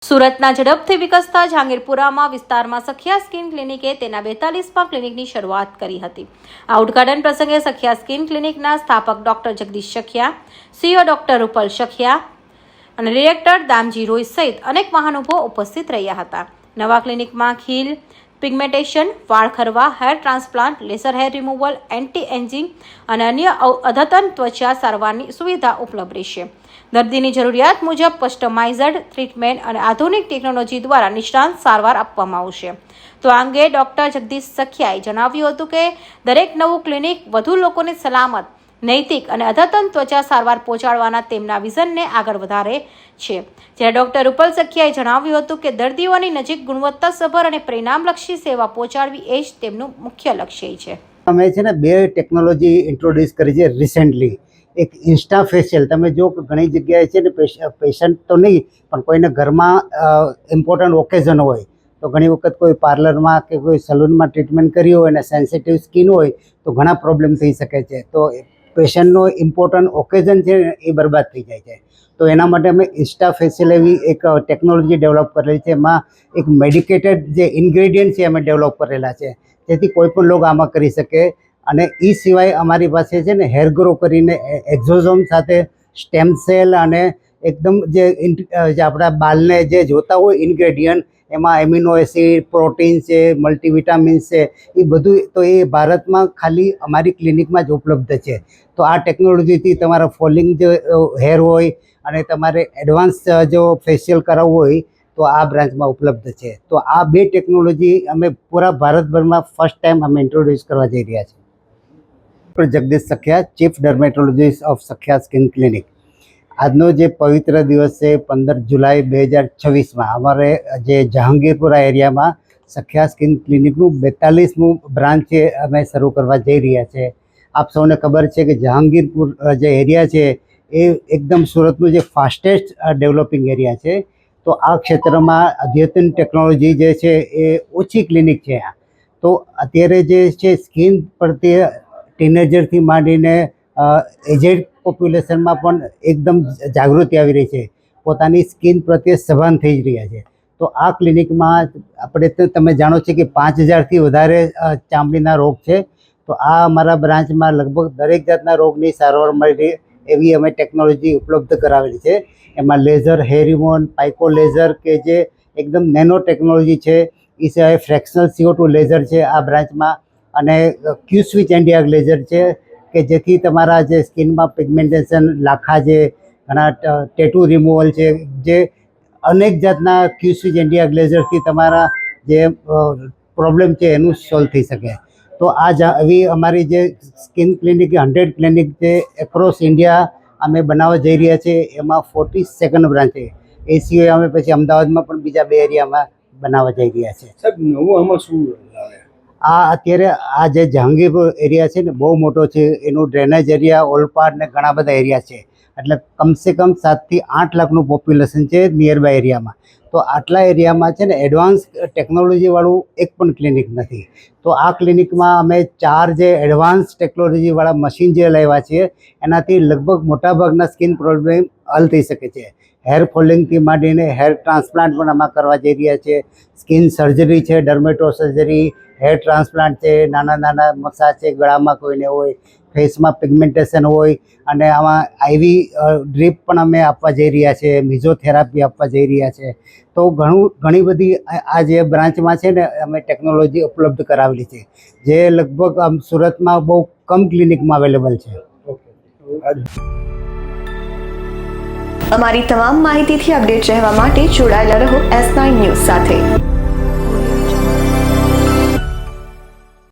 સુરતના ઝડપથી વિકસતા જહાંગીરપુરામાં વિસ્તારમાં સખિયા સ્કિન ક્લિનિકે તેના 42મા ક્લિનિકની શરૂઆત કરી હતી। આ ઉદ્ઘાટન પ્રસંગે સખિયા સ્કિન ક્લિનિકના સ્થાપક doctor Jagdish Sakhiya, CEO doctor Rupal Sakhiya અને ડિરેક્ટર દામજી રોય સહિત અનેક મહાનુભાવો ઉપસ્થિત રહ્યા હતા। નવા ક્લિનિકમાં ખીલ, પિગમેન્ટેશન, વાળ ખરવા, hair transplant, laser hair removal, anti ageing અને અન્ય અદ્યતન ત્વચા સારવારની સુવિધા ઉપલબ્ધ રહેશે। દર્દીની જરૂરિયાત મુજબ કસ્ટમાઇઝડ ટ્રીટમેન્ટ અને આધુનિક ટેકનોલોજી દ્વારા નિષ્ણાંત સારવાર આપવામાં આવશે। તો આ અંગે ડોક્ટર જગદીશ સખિયાએ જણાવ્યું હતું કે દરેક નવું ક્લિનિક વધુ લોકોને સલામત, નૈતિક અને અદ્યતન ત્વચા સારવાર પહોંચાડવાના તેમના વિઝનને આગળ વધારે છે। જ્યારે ડોક્ટર રૂપલ સખિયાએ જણાવ્યું હતું કે દર્દીઓની નજીક ગુણવત્તાસભર અને પરિણામલક્ષી સેવા પહોંચાડવી એ જ તેમનું મુખ્ય લક્ષ્ય છે। અમે છે ને બે ટેકનોલોજી ઇન્ટ્રોડ્યુસ કરી છે રિસેન્ટલી। એક ઇન્સ્ટા ફેશિયલ, તમે જો ઘણી જગ્યાએ છે ને પેશન્ટ તો નહીં પણ કોઈને ઘરમાં ઇમ્પોર્ટન્ટ ઓકેઝન હોય તો ઘણી વખત કોઈ પાર્લરમાં કે કોઈ સલૂનમાં ટ્રીટમેન્ટ કરી હોય અને સેન્સિટિવ સ્કિન હોય તો ઘણા પ્રોબ્લેમ થઈ શકે છે। તો પેશન્ટનો ઇમ્પોર્ટન્ટ ઓકેઝન છે એ બરબાદ થઈ જાય છે। તો એના માટે અમે ઇન્સ્ટા ફેશિયલ એવી એક ટેકનોલોજી ડેવલપ કરેલી છે। એમાં એક મેડિકેટેડ જે ઇન્ગ્રેડિયન્ટ છે અમે ડેવલપ કરેલા છે જેથી કોઈ પણ લોકો આમાં કરી શકે। અને એ સિવાય અમારી પાસે છે ને હેર ગ્રો કરીને એક્ઝોઝોમ સાથે સ્ટેમ સેલ અને એકદમ જે આપણા બાલને જે જોતા હોય ઇન્ગ્રેડિયન્ટ, એમાં એમિનો એસિડ, પ્રોટીન છે, મલ્ટીવિટામિન્સ છે, એ બધું તો એ ભારતમાં ખાલી અમારી ક્લિનિકમાં જ ઉપલબ્ધ છે। તો આ ટેકનોલોજીથી તમારા ફોલિંગ જે હેર હોય અને તમારે એડવાન્સ જો ફેશિયલ કરાવવું હોય તો આ બ્રાન્ચમાં ઉપલબ્ધ છે। તો આ બે ટેકનોલોજી અમે પૂરા ભારતભરમાં ફર્સ્ટ ટાઈમ અમે ઇન્ટ્રોડ્યુસ કરવા જઈ રહ્યા છીએ। Jagdish Sakhiya, chief dermatologist of Sakhiya skin clinic. આજનો જે પવિત્ર દિવસ છે 15 જુલાઈ 2026માં અમારે જે જહાંગીરપુરા એરિયામાં સખિયા સ્કિન ક્લિનિકનું 42મું બ્રાન્ચ છે અમે શરૂ કરવા જઈ રહ્યા છે। આપ સૌને ખબર છે કે જહાંગીરપુર જે એરિયા છે એ એકદમ સુરતનું જે ફાસ્ટેસ્ટ ડેવલપિંગ એરિયા છે। તો આ ક્ષેત્રમાં અદ્યતન ટેકનોલોજી જે છે એ ઓછી ક્લિનિક છે। તો અત્યારે જે છે સ્કિન પ્રત્યે ટીનેજરથી માંડીને એજેડ પોપ્યુલેશનમાં પણ એકદમ જાગૃતિ આવી રહી છે, પોતાની સ્કિન પ્રત્યે સભાન થઈ જ રહ્યા છે। તો આ ક્લિનિકમાં આપણે તો તમે જાણો છો કે 5000થી વધારે ચામડીના રોગ છે। તો આ અમારા બ્રાન્ચમાં લગભગ દરેક જાતના રોગની સારવાર મળી એવી અમે ટેકનોલોજી ઉપલબ્ધ કરાવેલી છે। એમાં laser hair removal, pico laser કે જે એકદમ નેનો ટેકનોલોજી છે, એ સિવાય ફ્રેક્શનલ CO2 લેઝર છે આ બ્રાન્ચમાં, અને ક્યુ સ્વિચ એન્ડિયાગ લેઝર છે કે જેથી તમારા જે સ્કિનમાં પિગમેન્ટેશન, લાખા છે, ઘણા ટેટુ રિમૂવલ છે, જે અનેક જાતના ક્યુ સ્વિચ એન્ડિયાગ લેઝરથી તમારા જે પ્રોબ્લેમ છે એનું સોલ્વ થઈ શકે। તો આ આવી અમારી જે સ્કિન ક્લિનિક 100 ક્લિનિક જે એક્રોસ ઇન્ડિયા અમે બનાવવા જઈ રહ્યા છીએ। એમાં 42nd બ્રાન્ચ છે। એ સિવાય અમે પછી અમદાવાદમાં પણ બીજા 2 એરિયામાં બનાવવા જઈ રહ્યા છીએ। સાહેબ, નવું આમાં શું લાવે? આ અત્યારે આ જે જહાંગીરપુર એરિયા છે ને બહુ મોટો છે, એનું ડ્રેનેજ એરિયા, ઓલપાડ ને ઘણા બધા એરિયા છે, એટલે કમસે કમ 7 થી 8 લાખનું પોપ્યુલેશન છે નિયર બાય એરિયામાં। તો આટલા એરિયામાં છે ને એડવાન્સ ટેકનોલોજીવાળું એક પણ ક્લિનિક નથી। તો આ ક્લિનિકમાં અમે 4 જે એડવાન્સ ટેકનોલોજીવાળા મશીન જે લાવ્યા છીએ એનાથી લગભગ મોટાભાગના સ્કિન પ્રોબ્લેમ હલ થઈ શકે છે। હેર ફોલિંગથી માંડીને હેર ટ્રાન્સપ્લાન્ટ પણ આમાં કરવા જઈ રહ્યા છે, સ્કિન સર્જરી છે, ડર્મેટો સર્જરી, હેર ટ્રાન્સપ્લાન્ટ છે, નાના નાના મસાજ છે, ગળામાં કોઈને હોય, ફેસમાં પિગમેન્ટેશન હોય, અને આમાં આઈવી ડ્રીપ પણ અમે આપવા જઈ રહ્યા છે, મિઝોથેરાપી આપવા જઈ રહ્યા છે। તો ઘણી બધી આ જે બ્રાન્ચમાં છે ને અમે ટેકનોલોજી ઉપલબ્ધ કરાવેલી છે, જે લગભગ આમ સુરતમાં બહુ કમ ક્લિનિકમાં અવેલેબલ છે। અમારી તમામ માહિતીથી અપડેટ રહેવા માટે જોડાયેલા રહો S9 ન્યૂઝ સાથે।